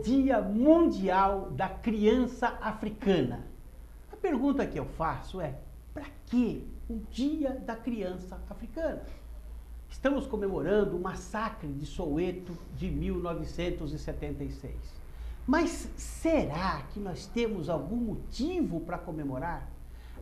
Dia Mundial da Criança Africana. A pergunta que eu faço é, para que o Dia da Criança Africana? Estamos comemorando o massacre de Soweto de 1976. Mas será que nós temos algum motivo para comemorar?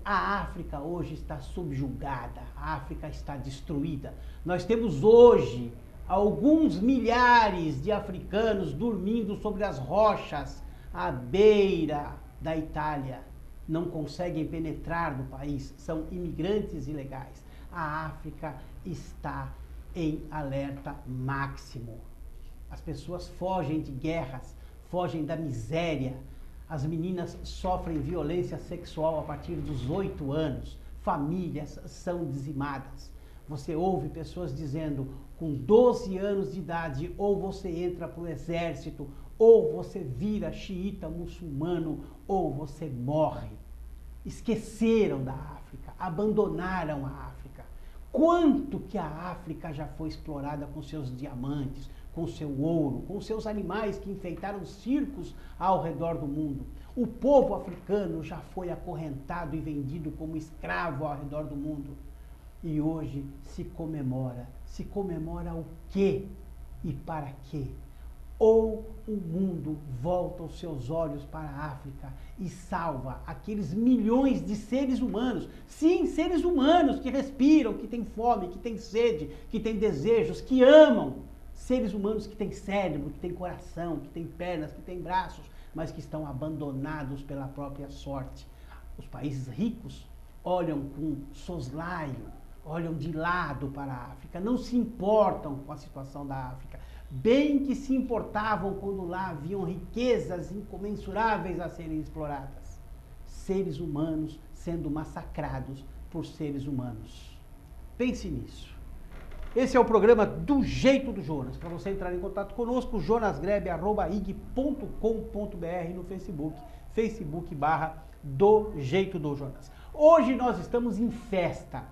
A África hoje está subjugada, a África está destruída. Nós temos hoje alguns milhares de africanos dormindo sobre as rochas à beira da Itália. Não conseguem penetrar no país, são imigrantes ilegais. A África está em alerta máximo. As pessoas fogem de guerras, fogem da miséria. As meninas sofrem violência sexual a partir dos 8 anos. Famílias são dizimadas. Você ouve pessoas dizendo, com 12 anos de idade, ou você entra para o exército, ou você vira xiita muçulmano, ou você morre. Esqueceram da África, abandonaram a África. Quanto que a África já foi explorada com seus diamantes, com seu ouro, com seus animais que enfeitaram circos ao redor do mundo. O povo africano já foi acorrentado e vendido como escravo ao redor do mundo. E hoje se comemora o quê e para quê? Ou o mundo volta os seus olhos para a África e salva aqueles milhões de seres humanos, sim, seres humanos que respiram, que têm fome, que têm sede, que têm desejos, que amam, seres humanos que têm cérebro, que têm coração, que têm pernas, que têm braços, mas que estão abandonados pela própria sorte. Os países ricos olham com soslaio, olham de lado para a África, não se importam com a situação da África. Bem que se importavam quando lá haviam riquezas incomensuráveis a serem exploradas. Seres humanos sendo massacrados por seres humanos. Pense nisso. Esse é o programa Do Jeito do Jonas. Para você entrar em contato conosco, jonasgrebe@ig.com.br no Facebook, Facebook/Do Jeito do Jonas. Hoje nós estamos em festa,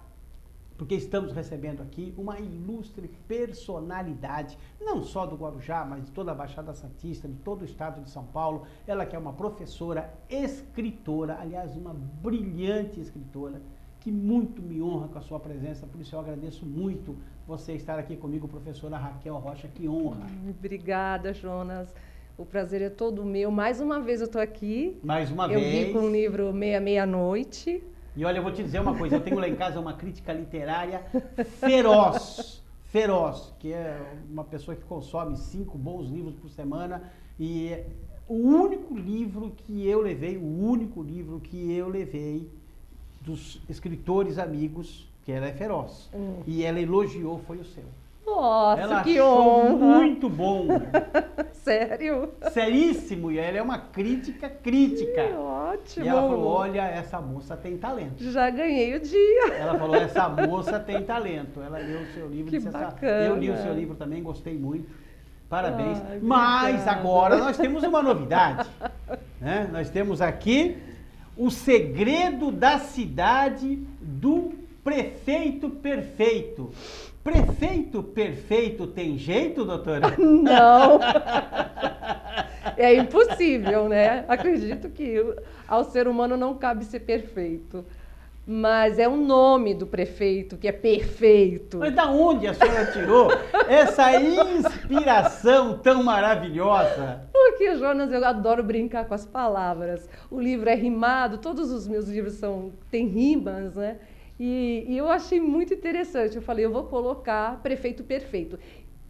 porque estamos recebendo aqui uma ilustre personalidade, não só do Guarujá, mas de toda a Baixada Santista, de todo o estado de São Paulo. Ela que é uma professora, escritora, aliás, uma brilhante escritora, que muito me honra com a sua presença, por isso eu agradeço muito você estar aqui comigo, professora Raquel Rocha, que honra. Obrigada, Jonas. O prazer é todo meu. Mais uma vez eu estou aqui. Mais uma vez. Eu vim com o livro Meia-Noite. E olha, eu vou te dizer uma coisa, eu tenho lá em casa uma crítica literária feroz, que é uma pessoa que consome 5 bons livros por semana, e o único livro que eu levei dos escritores amigos, que ela é feroz, e ela elogiou, foi o seu. Nossa, ela que achou honra! Muito bom. Sério? Seríssimo, e ela é uma crítica. Que ótimo. E ela falou, olha, essa moça tem talento. Já ganhei o dia. Ela falou, essa moça tem talento. Ela leu o seu livro. Que bacana. Eu li o seu livro também, gostei muito. Parabéns. Ai, mas agora nós temos uma novidade. Né? Nós temos aqui o segredo da cidade do prefeito perfeito. Prefeito perfeito tem jeito, doutora? Não. É impossível, né? Acredito que ao ser humano não cabe ser perfeito. Mas é o nome do prefeito que é perfeito. Mas da onde a senhora tirou essa inspiração tão maravilhosa? Porque, Jonas, eu adoro brincar com as palavras. O livro é rimado, todos os meus livros têm rimas, né? E eu achei muito interessante. Eu falei, eu vou colocar prefeito perfeito.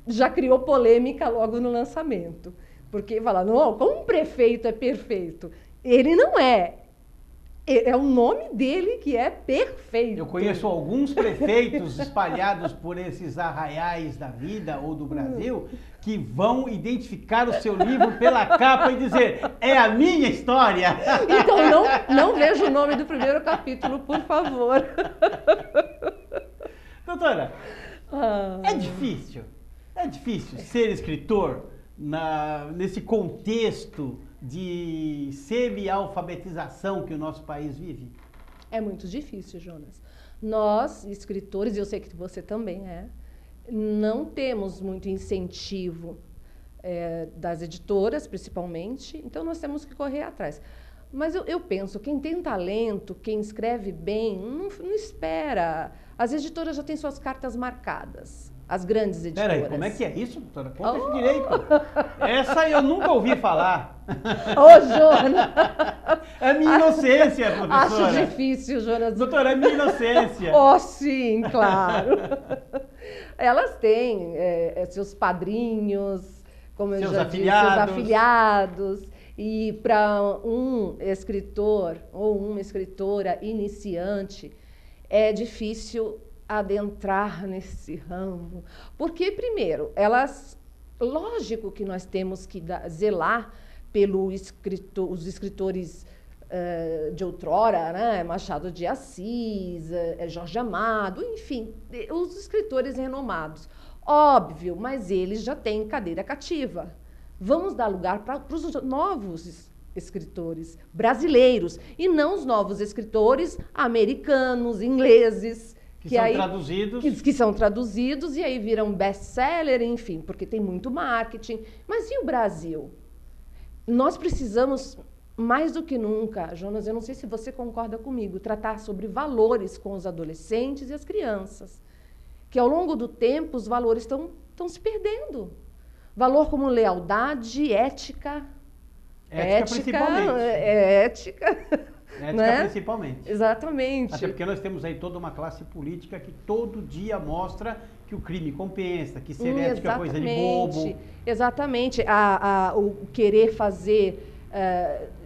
Já criou polêmica logo no lançamento. Porque fala, não, como um prefeito é perfeito? Ele não é. É o nome dele que é perfeito. Eu conheço alguns prefeitos espalhados por esses arraiais da vida ou do Brasil que vão identificar o seu livro pela capa e dizer, é a minha história. Então não veja o nome do primeiro capítulo, por favor. Doutora, é difícil ser escritor nesse contexto de semi-alfabetização que o nosso país vive? É muito difícil, Jonas. Nós, escritores, e eu sei que você também não temos muito incentivo das editoras, principalmente, então nós temos que correr atrás. Mas eu penso, quem tem talento, quem escreve bem, não espera. As editoras já têm suas cartas marcadas, as grandes editoras. Peraí, como é que é isso, doutora? Conta isso direito. Essa eu nunca ouvi falar. Ô, Jonas! É minha inocência, professora. Acho difícil, Jonas. Doutora, é minha inocência. Oh, sim, claro. Elas têm seus padrinhos, como eu já disse, seus afiliados. E para um escritor ou uma escritora iniciante, é difícil adentrar nesse ramo. Porque, primeiro, lógico que nós temos que zelar pelos os escritores de outrora, né? Machado de Assis, Jorge Amado, enfim, os escritores renomados. Óbvio, mas eles já têm cadeira cativa. Vamos dar lugar para os novos escritores brasileiros e não os novos escritores americanos, ingleses. Que são traduzidos e aí viram best-seller, enfim, porque tem muito marketing. Mas e o Brasil? Nós precisamos, mais do que nunca, Jonas, eu não sei se você concorda comigo, tratar sobre valores com os adolescentes e as crianças. Que ao longo do tempo os valores estão se perdendo. Valor como lealdade, ética. Principalmente. Ética, né? Principalmente. Exatamente. Até porque nós temos aí toda uma classe política que todo dia mostra que o crime compensa, que ser ético é coisa de bobo. Exatamente. O querer fazer,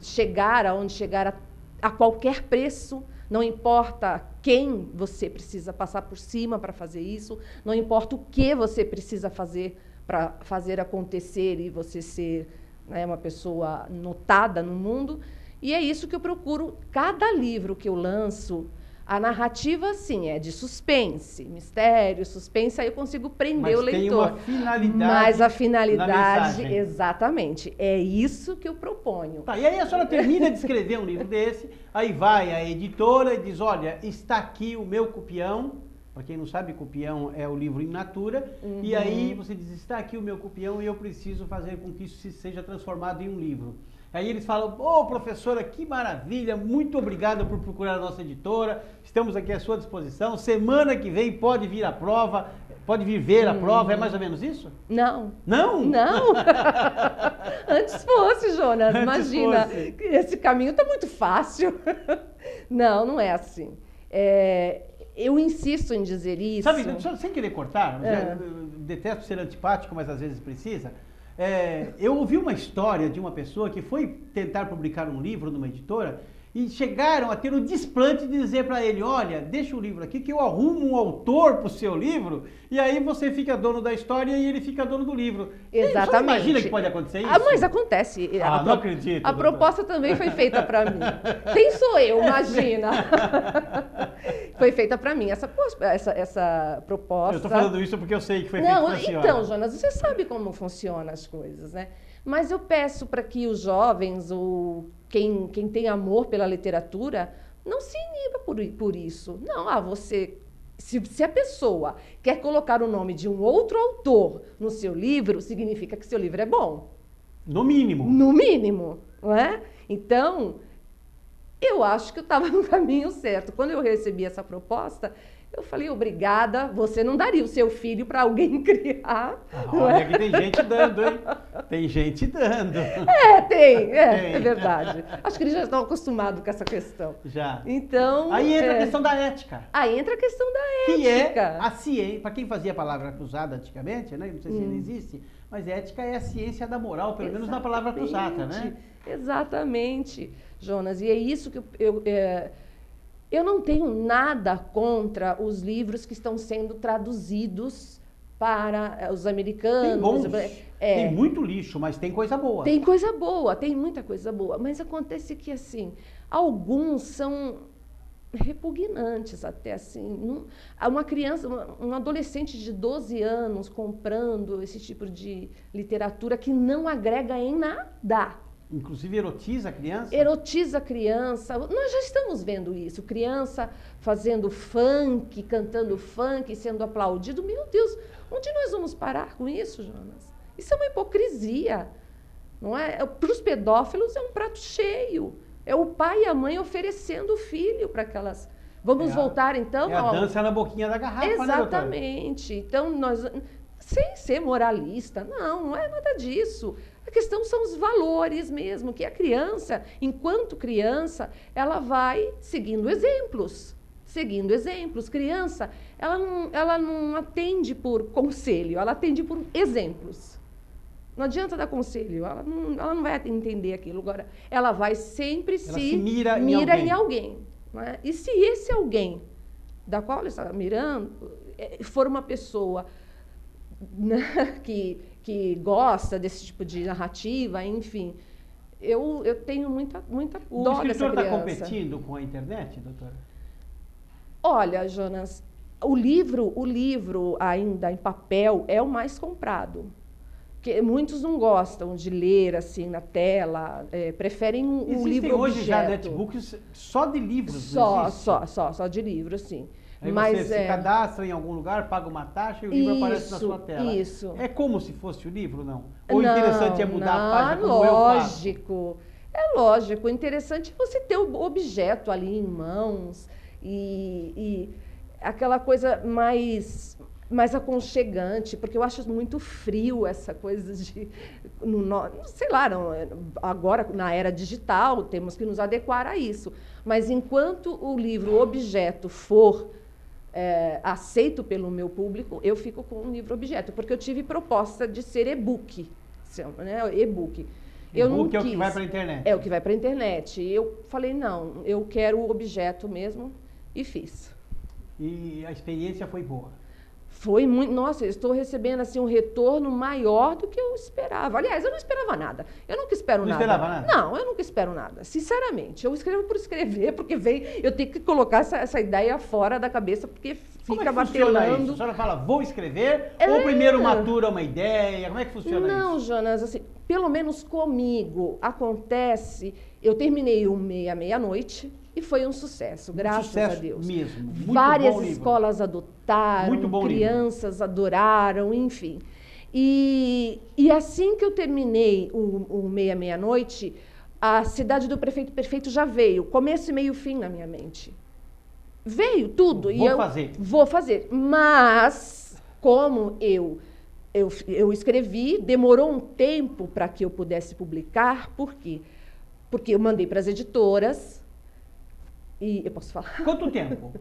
chegar aonde chegar a qualquer preço, não importa quem você precisa passar por cima para fazer isso, não importa o que você precisa fazer para fazer acontecer e você ser, né, uma pessoa notada no mundo. E é isso que eu procuro. Cada livro que eu lanço, a narrativa, sim, é de suspense, mistério, suspense, aí eu consigo prender o leitor. Mas tem uma finalidade. Mas a finalidade, exatamente, é isso que eu proponho. Tá, e aí a senhora termina de escrever um livro desse, aí vai a editora e diz, olha, está aqui o meu copião. Para quem não sabe, Copião é o livro in natura. Uhum. E aí você diz, está aqui o meu copião e eu preciso fazer com que isso seja transformado em um livro. Aí eles falam, professora, que maravilha, muito obrigado por procurar a nossa editora, estamos aqui à sua disposição, semana que vem pode vir a prova, pode vir ver a prova, é mais ou menos isso? Não. Não? Não. Antes fosse, Jonas, imagina, esse caminho está muito fácil. Não é assim. Eu insisto em dizer isso. Sabe, sem querer cortar, eu detesto ser antipático, mas às vezes precisa. Eu ouvi uma história de uma pessoa que foi tentar publicar um livro numa editora e chegaram a ter o desplante de dizer para ele, olha, deixa o livro aqui que eu arrumo um autor para o seu livro e aí você fica dono da história e ele fica dono do livro. Exatamente. Você imagina que pode acontecer isso? Mas acontece. Não acredito. A proposta também foi feita para mim. Quem sou eu, imagina? Foi feita para mim essa proposta. Eu estou falando isso porque eu sei que foi feita para a senhora. Então, Jonas, você sabe como funcionam as coisas, né? Mas eu peço para que os jovens, ou quem tem amor pela literatura, não se iniba por isso. Não, se a pessoa quer colocar o nome de um outro autor no seu livro, significa que seu livro é bom. No mínimo. No mínimo, não é? Então, eu acho que eu estava no caminho certo. Quando eu recebi essa proposta, eu falei, obrigada, você não daria o seu filho para alguém criar. Olha que tem gente dando, hein? Tem gente dando. Tem. É verdade. Acho que eles já estão acostumados com essa questão. Já. Então... Aí entra a questão da ética. Aí entra a questão da ética. Que é a ciência, para quem fazia a palavra cruzada antigamente, né? Não sei se ainda existe, mas ética é a ciência da moral, pelo menos na palavra cruzada, né? Exatamente, Jonas. E é isso que eu não tenho nada contra os livros que estão sendo traduzidos para os americanos. Tem bons. Tem muito lixo, mas tem coisa boa. Tem coisa boa, tem muita coisa boa. Mas acontece que, assim, alguns são repugnantes até, assim. Uma criança, um adolescente de 12 anos comprando esse tipo de literatura que não agrega em nada. Inclusive erotiza a criança? Erotiza a criança. Nós já estamos vendo isso. Criança fazendo funk, cantando funk, sendo aplaudido. Meu Deus, onde nós vamos parar com isso, Jonas? Isso é uma hipocrisia, não é? Para os pedófilos é um prato cheio. É o pai e a mãe oferecendo o filho para aquelas... Vamos voltar, então... É a dança na boquinha da garrafa, exatamente. Né, então, nós... Sem ser moralista, não é nada disso. A questão são os valores mesmo, que a criança, enquanto criança, ela vai seguindo exemplos. Seguindo exemplos. Criança, ela não atende por conselho, ela atende por exemplos. Não adianta dar conselho, ela não vai entender aquilo. Agora, ela vai sempre se mira em alguém. Né? E se esse alguém, da qual ela está mirando, for uma pessoa, né, que gosta desse tipo de narrativa, enfim, eu tenho muita dó dessa criança. O escritor está competindo com a internet, doutora? Olha, Jonas, o livro ainda em papel é o mais comprado. Porque muitos não gostam de ler assim na tela, preferem o livro objeto. Hoje já netbooks só de livros? Só de livros, sim. Aí você se cadastra em algum lugar, paga uma taxa e o livro aparece na sua tela. Isso. É como se fosse o livro, não? Ou interessante é mudar a página como lógico. É lógico. O interessante é você ter o objeto ali em mãos e aquela coisa mais aconchegante, porque eu acho muito frio essa coisa de... sei lá, agora na era digital temos que nos adequar a isso. Mas enquanto o livro, o objeto for aceito pelo meu público, eu fico com o livro objeto, porque eu tive proposta de ser e-book. Né? E-book. E-book é o que vai para a internet. É o que vai para a internet. Eu falei, não, eu quero o objeto mesmo, e fiz. E a experiência foi boa? Foi muito... Nossa, eu estou recebendo assim, um retorno maior do que eu esperava. Aliás, eu não esperava nada. Eu nunca espero nada. Não esperava nada? Não, eu nunca espero nada. Sinceramente. Eu escrevo por escrever, porque eu tenho que colocar essa ideia fora da cabeça, porque fica martelando. Isso? A senhora fala, vou escrever, ou primeiro matura uma ideia? Como é que funciona isso? Não, Jonas, assim, pelo menos comigo acontece... Eu terminei o meia-noite... E foi um sucesso, graças a Deus. Mesmo. Muito Várias bom escolas adotaram, crianças adoraram, enfim. E assim que eu terminei o meia-noite, a Cidade do Prefeito Perfeito já veio, começo, meio, fim na minha mente. Veio tudo. Vou fazer. Mas, como eu escrevi, demorou um tempo para que eu pudesse publicar. Por quê? Porque eu mandei para as editoras. E eu posso falar? Quanto tempo?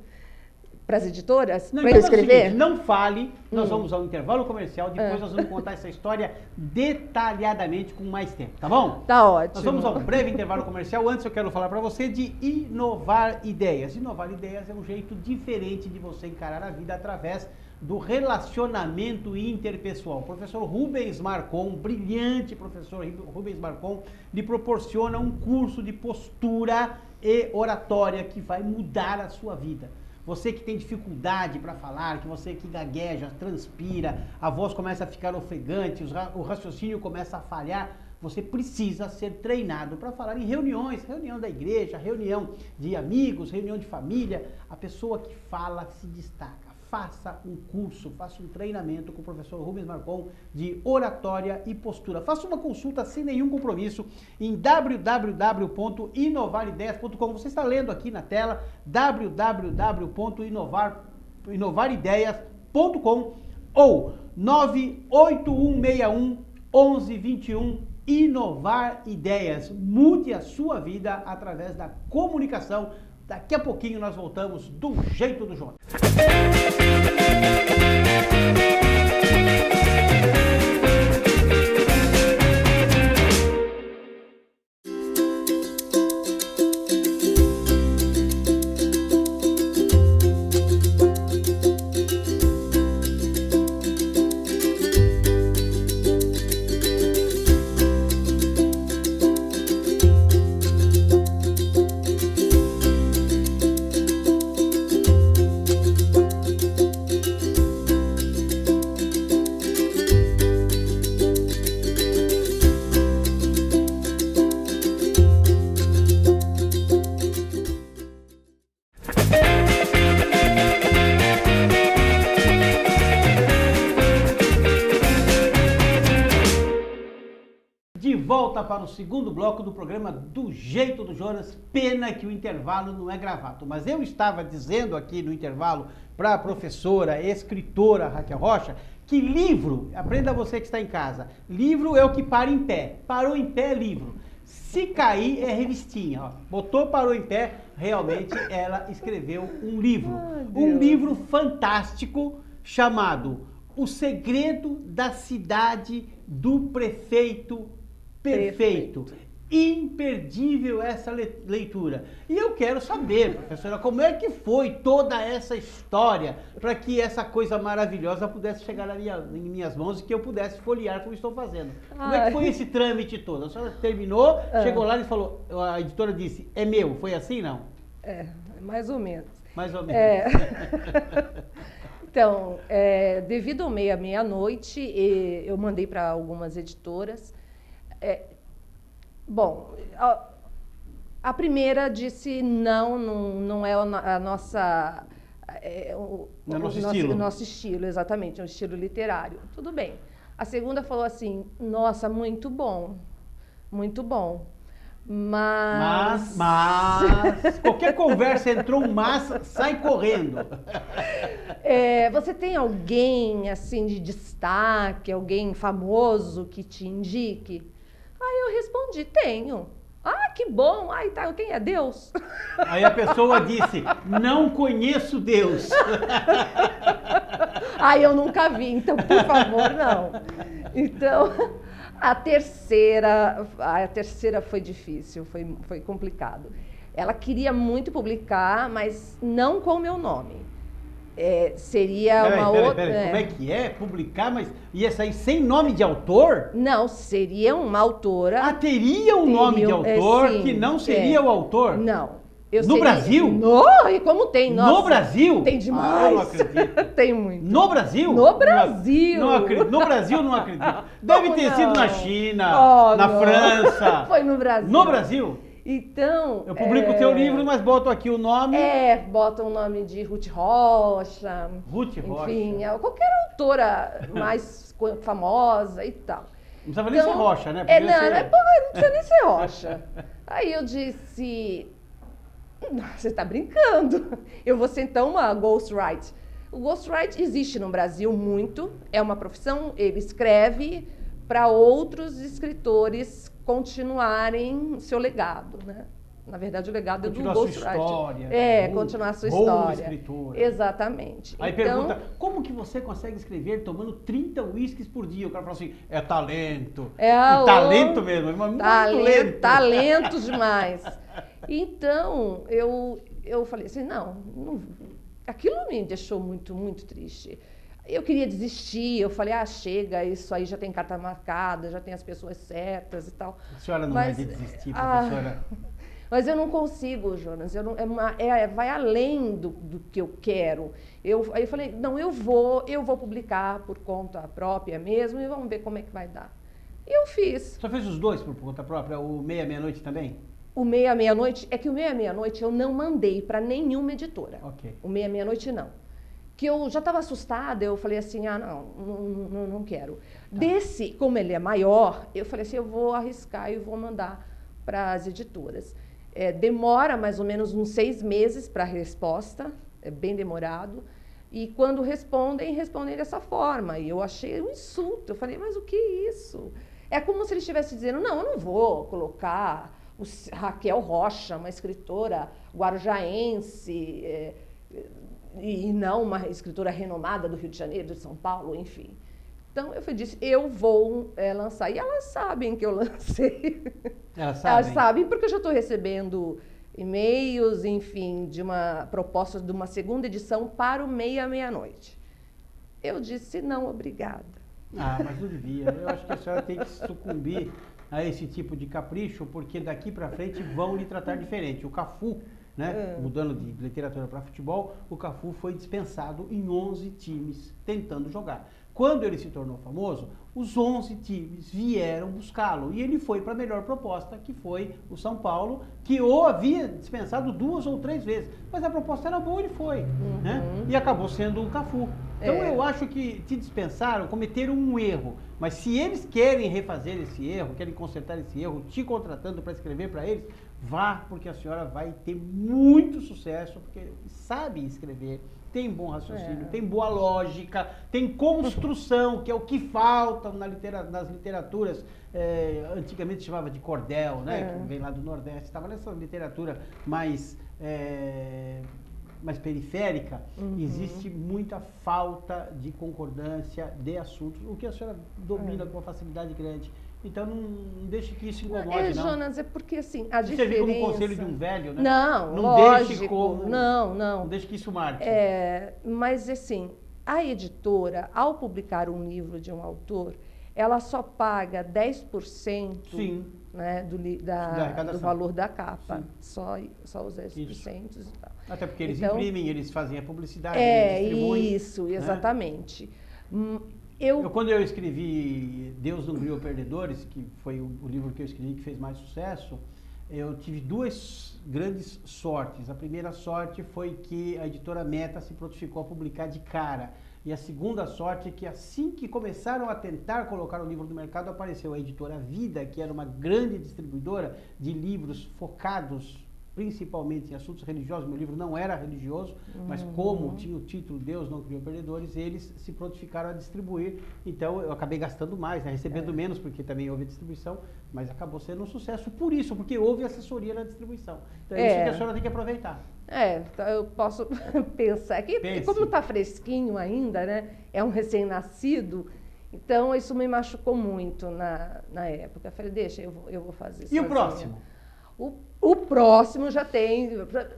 Para as editoras? Para eu escrever? Seguinte, não fale, nós vamos ao intervalo comercial, depois nós vamos contar essa história detalhadamente com mais tempo, tá bom? Tá ótimo. Nós vamos ao breve intervalo comercial. Antes eu quero falar para você de inovar ideias. Inovar ideias é um jeito diferente de você encarar a vida através do relacionamento interpessoal. O professor Rubens Marcon, brilhante professor Rubens Marcon, lhe proporciona um curso de postura e oratória que vai mudar a sua vida. Você que tem dificuldade para falar, você que gagueja, transpira, a voz começa a ficar ofegante, o raciocínio começa a falhar, você precisa ser treinado para falar em reuniões, reunião da igreja, reunião de amigos, reunião de família. A pessoa que fala se destaca. Faça um curso, faça um treinamento com o professor Rubens Marcon de oratória e postura. Faça uma consulta sem nenhum compromisso em www.inovarideias.com. Você está lendo aqui na tela www.inovarideias.com ou 981611121. Inovar Ideias. Mude a sua vida através da comunicação. Daqui a pouquinho nós voltamos do jeito do Jonas. volta para o segundo bloco do programa Do Jeito do Jonas. Pena que o intervalo não é gravado. Mas eu estava dizendo aqui no intervalo para a professora, escritora Raquel Rocha, que livro, aprenda você que está em casa, livro é o que para em pé. Parou em pé é livro. Se cair é revistinha. Ó. Botou, parou em pé, realmente ela escreveu um livro. Um livro fantástico chamado O Segredo da Cidade do Prefeito Perfeito. Imperdível essa leitura. E eu quero saber, professora, como é que foi toda essa história para que essa coisa maravilhosa pudesse chegar em minhas mãos e que eu pudesse folhear como estou fazendo. Como é que foi esse trâmite todo? A senhora terminou, chegou lá e falou, a editora disse, é meu, foi assim, não? Mais ou menos. Mais ou menos. Então, devido ao meia-noite, eu mandei para algumas editoras. Bom, a primeira disse não é a nossa... o nosso estilo, exatamente, é um estilo literário. Tudo bem. A segunda falou assim, nossa, muito bom, mas qualquer conversa entrou um mas, sai correndo. Você tem alguém assim de destaque, alguém famoso que te indique? Aí eu respondi, tenho. Ah, que bom. Aí tá, quem é Deus? Aí a pessoa disse, não conheço Deus. Aí eu nunca vi, então por favor, não. Então, a terceira foi difícil, foi complicado. Ela queria muito publicar, mas não com o meu nome. Seria uma outra... Como é que é? Publicar, mas ia sair sem nome de autor? Não, seria uma autora... Ah, teria um nome de autor que não seria o autor? Não. No Brasil? E como tem, nossa. No Brasil? Tem demais. Eu não acredito. Tem muito. No Brasil? No Brasil. Não acredito. No Brasil, não acredito. Deve ter sido na China, na França. Foi no Brasil. No Brasil? Então... Eu publico o teu livro, mas boto aqui o nome... Bota o nome de Ruth Rocha. Ruth Rocha. Enfim, qualquer autora mais famosa e tal. Não precisava nem ser Rocha, né? Não precisa nem ser Rocha. Aí eu disse... Você está brincando. Eu vou ser então uma ghostwriter. O ghostwriter existe no Brasil muito. É uma profissão, ele escreve para outros escritores continuarem seu legado, né? Na verdade, o legado é do ghostwriter. Continuar a sua história. Escritora. Exatamente. Aí pergunta, como que você consegue escrever tomando 30 uísques por dia? O cara fala assim, é talento. Talento mesmo, mas muito lento. Talento demais. Então, eu falei assim, não, aquilo me deixou muito, muito triste. Eu queria desistir, eu falei, chega, isso aí já tem carta marcada, já tem as pessoas certas e tal. A senhora não vai desistir, professora? Mas eu não consigo, Jonas, vai além do que eu quero. Aí eu falei, não, eu vou publicar por conta própria mesmo e vamos ver como é que vai dar. E eu fiz. Você fez os dois por conta própria, o Meia-Meia-Noite também? O Meia-Meia-Noite, o Meia-Meia-Noite eu não mandei para nenhuma editora. Okay. O Meia-Meia-Noite não. Que eu já estava assustada, eu falei assim, não quero. Desse, como ele é maior, eu falei assim, eu vou arriscar e vou mandar para as editoras. Demora mais ou menos uns 6 meses para a resposta, é bem demorado. E quando respondem dessa forma. E eu achei um insulto, eu falei, mas o que é isso? É como se ele estivesse dizendo, não, eu não vou colocar Raquel Rocha, uma escritora guarujaense, e não uma escritora renomada do Rio de Janeiro, de São Paulo, enfim. Então, eu disse, eu vou lançar. E elas sabem que eu lancei. Elas sabem porque eu já estou recebendo e-mails, enfim, de uma proposta de uma segunda edição para o Meia-Meia-Noite. Eu disse, não, obrigada. Mas não devia. Eu acho que a senhora tem que sucumbir a esse tipo de capricho, porque daqui para frente vão lhe tratar diferente. O Cafu, né, mudando de literatura para futebol, o Cafu foi dispensado em 11 times tentando jogar. Quando ele se tornou famoso, os 11 times vieram buscá-lo e ele foi para a melhor proposta, que foi o São Paulo, que o havia dispensado 2 ou 3 vezes. Mas a proposta era boa, ele foi, né? E acabou sendo o Cafu. Então eu acho que te dispensaram, cometeram um erro. Mas se eles querem refazer esse erro, querem consertar esse erro, te contratando para escrever para eles, vá, porque a senhora vai ter muito sucesso, porque sabe escrever, tem bom raciocínio, tem boa lógica, tem construção, que é o que falta nas literaturas, antigamente chamava de cordel, né? Que vem lá do Nordeste, estava nessa literatura mais periférica, existe muita falta de concordância de assuntos, o que a senhora domina com uma facilidade grande. Então não deixe que isso incomode, não. Jonas, é porque assim, a Você diferença... viu como um conselho de um velho, né? Não, não lógico, deixe como... Não deixe que isso marque. Mas assim, a editora, ao publicar um livro de um autor, ela só paga 10% Sim. Né, do valor da capa. Só os 10% e tal. Até porque eles imprimem, eles fazem a publicidade, eles distribuem. Isso, exatamente. Né? Quando eu escrevi Deus Não Criou Perdedores, que foi o livro que eu escrevi que fez mais sucesso, eu tive 2 grandes sortes. A primeira sorte foi que a editora Meta se prontificou a publicar de cara. E a segunda sorte é que assim que começaram a tentar colocar o livro no mercado, apareceu a editora Vida, que era uma grande distribuidora de livros focados principalmente em assuntos religiosos. Meu livro não era religioso, mas como tinha o título Deus Não Criou Perdedores, eles se prontificaram a distribuir. Então eu acabei gastando mais, né? Recebendo menos, porque também houve distribuição, mas acabou sendo um sucesso por isso, porque houve assessoria na distribuição. Então é isso que a senhora tem que aproveitar. Então eu posso pensar que, como está fresquinho ainda, né? É um recém-nascido, então isso me machucou muito na época. Eu falei, deixa, eu vou fazer isso. E o próximo? O próximo já tem.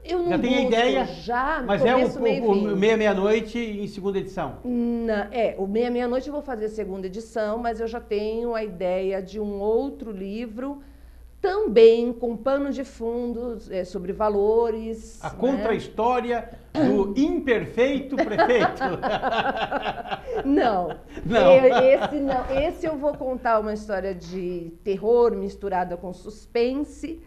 Eu não já tem a ideia? Já, mas começo, é o Meia-Meia-Noite em segunda edição? O Meia-Meia-Noite eu vou fazer segunda edição, mas eu já tenho a ideia de um outro livro, também com pano de fundo sobre valores. A contra-história do imperfeito prefeito. Não. Esse eu vou contar uma história de terror misturada com suspense.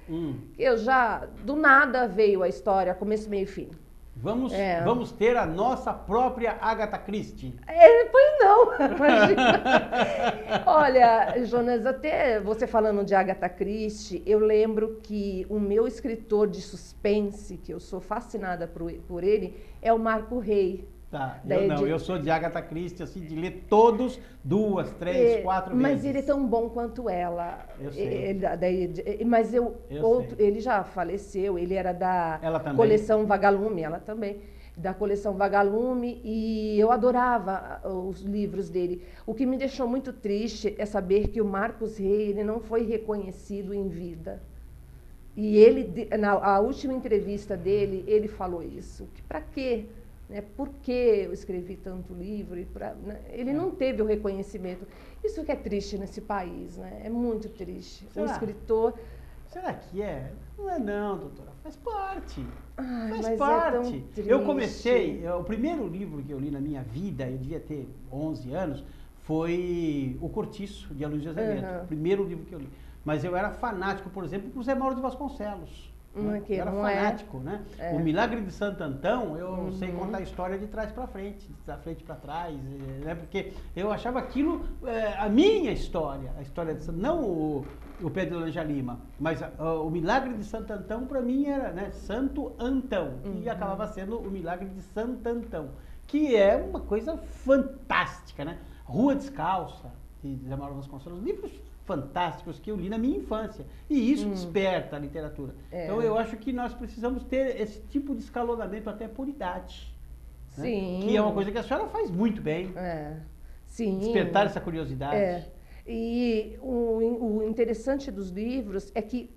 Eu já, do nada veio a história, começo, meio e fim. Vamos ter a nossa própria Agatha Christie. Pois não, imagina. Olha, Jonas, até você falando de Agatha Christie, eu lembro que o meu escritor de suspense, que eu sou fascinada por ele, é o Marco Rey. Tá, eu sou de Agatha Christie, assim, de ler todos 2, 3, 4 vezes. Mas ele é tão bom quanto ela. Eu sei. Ele já faleceu, ele era da também. coleção Vagalume, ela também, da coleção Vagalume, e eu adorava os livros dele. O que me deixou muito triste é saber que o Marcos Rey, ele não foi reconhecido em vida. E ele, na última entrevista dele, ele falou isso. Para quê? Por que eu escrevi tanto livro? Ele não teve o reconhecimento. Isso que é triste nesse país, né? É muito triste. Será? Um escritor... Será que é? Não é não, doutora. Faz parte. Faz parte. É tão triste. Eu comecei, o primeiro livro que eu li na minha vida, eu devia ter 11 anos, foi O Cortiço, de Aloysio Azevedo. O primeiro livro que eu li. Mas eu era fanático, por exemplo, por Zé Mauro de Vasconcelos. Eu era fanático, né? O Milagre de Santo Antão, eu sei contar a história de trás para frente, da frente para trás, né? Porque eu achava aquilo a minha história, a história de não o Pedro Laranja Lima, mas o Milagre de Santo Antão para mim era, né, Santo Antão, e acabava sendo o Milagre de Santo Antão, que é uma coisa fantástica, né? Rua Descalça, de Zé Mauro Vasconcelos, livros fantásticos que eu li na minha infância. E isso desperta a literatura. Então eu acho que nós precisamos ter esse tipo de escalonamento até por idade. Sim. Né? Que é uma coisa que a senhora faz muito bem. Sim. Despertar essa curiosidade. E o interessante dos livros é que,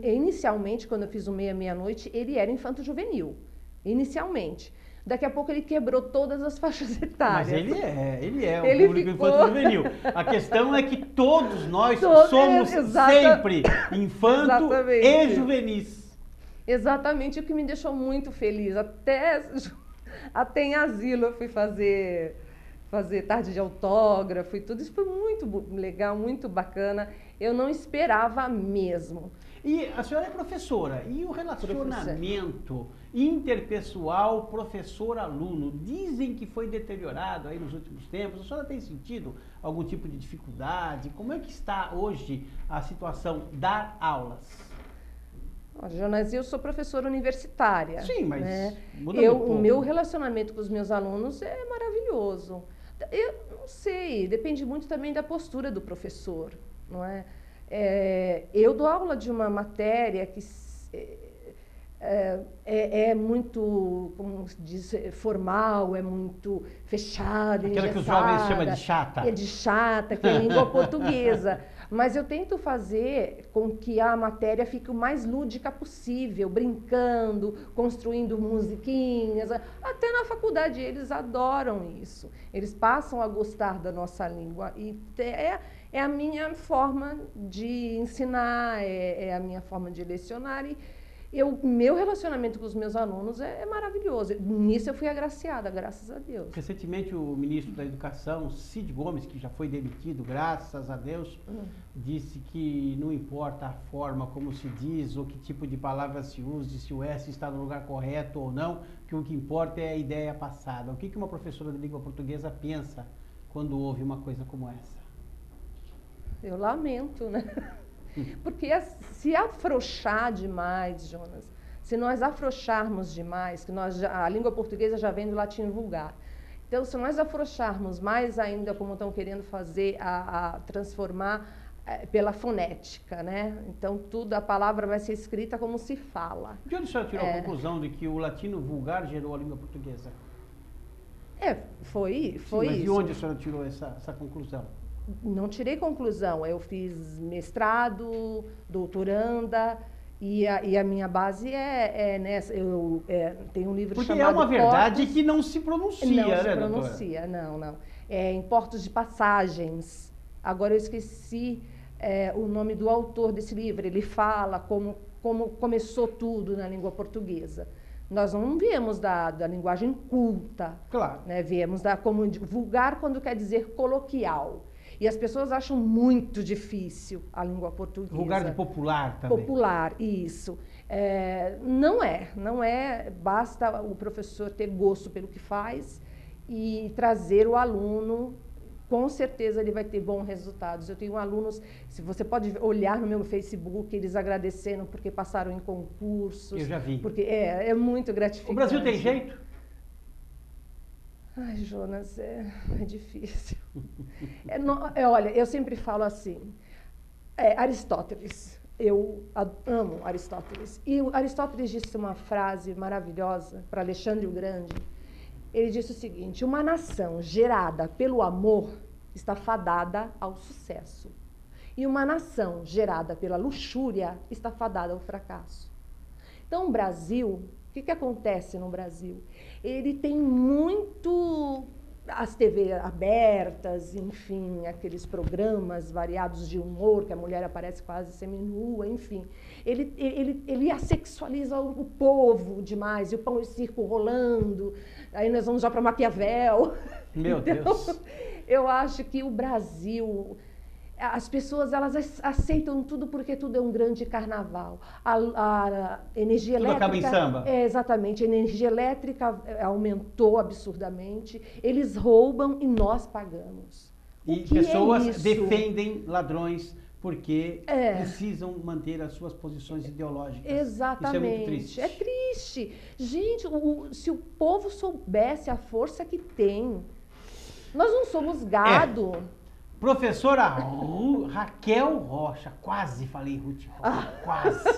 inicialmente, quando eu fiz o Meia-Meia-Noite, ele era infanto-juvenil. Inicialmente. Daqui a pouco ele quebrou todas as faixas etárias. Mas ele é um público infanto-juvenil. A questão é que todos nós somos sempre infanto e juvenis. Exatamente, o que me deixou muito feliz. Até em asilo eu fui fazer fazer tarde de autógrafo e tudo. Isso foi muito legal, muito bacana. Eu não esperava mesmo. E a senhora é professora, e o relacionamento interpessoal professor-aluno, dizem que foi deteriorado aí nos últimos tempos. A senhora tem sentido algum tipo de dificuldade? Como é que está hoje a situação dar aulas? Jonas, eu sou professora universitária. Sim, mas né? muda muito pouco. O meu relacionamento com os meus alunos é maravilhoso. Eu não sei, depende muito também da postura do professor, não é? Eu dou aula de uma matéria que é muito, como se diz, formal, é muito fechada, aquela que os jovens chamam de chata. É de chata, que é língua portuguesa. Mas eu tento fazer com que a matéria fique o mais lúdica possível, brincando, construindo musiquinhas. Até na faculdade eles adoram isso. Eles passam a gostar da nossa língua. E é a minha forma de ensinar, é a minha forma de lecionar. E meu relacionamento com os meus alunos é maravilhoso. Nisso eu fui agraciada, graças a Deus. Recentemente o ministro da Educação, Cid Gomes, que já foi demitido, graças a Deus, disse que não importa a forma como se diz ou que tipo de palavra se use, se o S está no lugar correto ou não, que o que importa é a ideia passada. O que uma professora de língua portuguesa pensa quando ouve uma coisa como essa? Eu lamento, né? Porque se afrouxar demais, Jonas, se nós afrouxarmos demais, que a língua portuguesa já vem do latim vulgar, então se nós afrouxarmos mais ainda, como estão querendo fazer, a transformar pela fonética, né? Então a palavra vai ser escrita como se fala. De onde a senhora tirou a conclusão de que o latino vulgar gerou a língua portuguesa? Foi Sim, isso. Mas de onde a senhora tirou essa conclusão? Não tirei conclusão, eu fiz mestrado, doutoranda, e a minha base é nessa. Eu tenho um livro Porque chamado... Porque é uma verdade que não se pronuncia, né, doutora? Não se pronuncia, não. Em Portos de Passagens. Agora eu esqueci o nome do autor desse livro. Ele fala como começou tudo na língua portuguesa. Nós não viemos da linguagem culta. Claro. Né? Viemos como vulgar quando quer dizer coloquial. E as pessoas acham muito difícil a língua portuguesa. Vulgar de popular também. Popular, isso. Não é. Basta o professor ter gosto pelo que faz e trazer o aluno, com certeza ele vai ter bons resultados. Eu tenho alunos, se você pode olhar no meu Facebook, eles agradecendo porque passaram em concursos. Eu já vi. Porque é muito gratificante. O Brasil tem jeito? Ai, Jonas, é difícil. Olha, eu sempre falo assim, Aristóteles, eu amo Aristóteles. E Aristóteles disse uma frase maravilhosa para Alexandre o Grande. Ele disse o seguinte: uma nação gerada pelo amor está fadada ao sucesso. E uma nação gerada pela luxúria está fadada ao fracasso. Então, o Brasil... O que acontece no Brasil? Ele tem muito as TV abertas, enfim, aqueles programas variados de humor, que a mulher aparece quase seminua, enfim. Ele assexualiza o povo demais, e o pão e circo rolando, aí nós vamos já para Maquiavel. Meu Deus! Eu acho que o Brasil... As pessoas, elas aceitam tudo porque tudo é um grande carnaval. A energia tudo elétrica... acaba em samba. Exatamente. A energia elétrica aumentou absurdamente. Eles roubam e nós pagamos. E pessoas defendem ladrões porque precisam manter as suas posições ideológicas. Exatamente. Isso é muito triste. É triste. Gente, se o povo soubesse a força que tem... Nós não somos gado. Professora Raquel Rocha, quase falei Ruth Rocha, quase.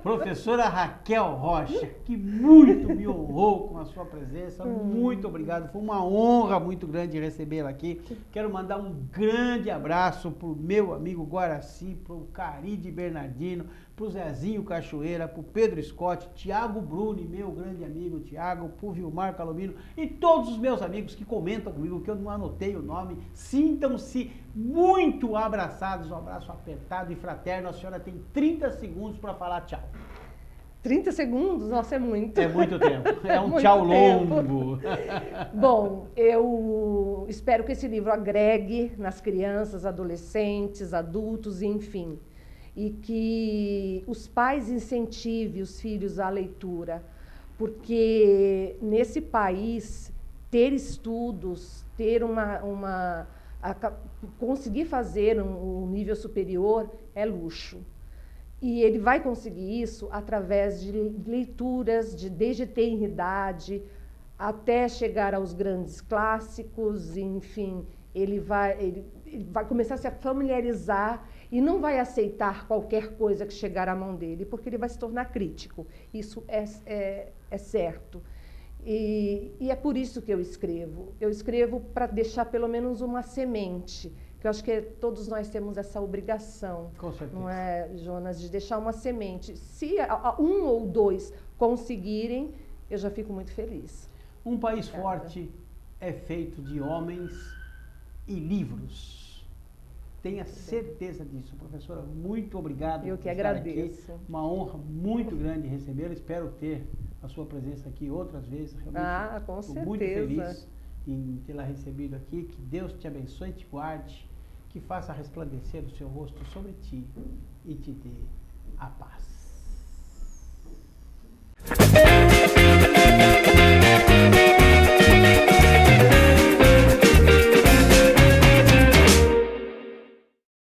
Professora Raquel Rocha, que muito me honrou com a sua presença, muito obrigado, foi uma honra muito grande recebê-la aqui. Quero mandar um grande abraço para o meu amigo Guaraci, para o Caride Bernardino, para o Zezinho Cachoeira, para o Pedro Scott, Tiago Bruni, meu grande amigo Tiago, para o Vilmar Calomino e todos os meus amigos que comentam comigo, que eu não anotei o nome, sintam-se muito abraçados, um abraço apertado e fraterno. A senhora tem 30 segundos para falar tchau. 30 segundos? Nossa, é muito. É muito tempo. É um Muito tchau tempo. longo. Bom, eu espero que esse livro agregue nas crianças, adolescentes, adultos, enfim, e que os pais incentivem os filhos à leitura, porque nesse país ter estudos, ter conseguir fazer um nível superior é luxo. E ele vai conseguir isso através de leituras, desde tenridade até chegar aos grandes clássicos, enfim, ele vai começar a se familiarizar e não vai aceitar qualquer coisa que chegar à mão dele, porque ele vai se tornar crítico. Isso é certo. E é por isso que eu escrevo. Eu escrevo para deixar pelo menos uma semente, que eu acho que todos nós temos essa obrigação, Com certeza. não é, Jonas, de deixar uma semente. Se um ou dois conseguirem, eu já fico muito feliz. Um país forte é feito de homens e livros. Tenha certeza disso, professora. Muito obrigado. Eu que por estar agradeço. aqui. Uma honra muito grande recebê-la. Espero ter a sua presença aqui outras vezes. Realmente Com estou certeza. muito feliz em tê-la recebido aqui. Que Deus te abençoe e te guarde. Que faça resplandecer o seu rosto sobre ti e te dê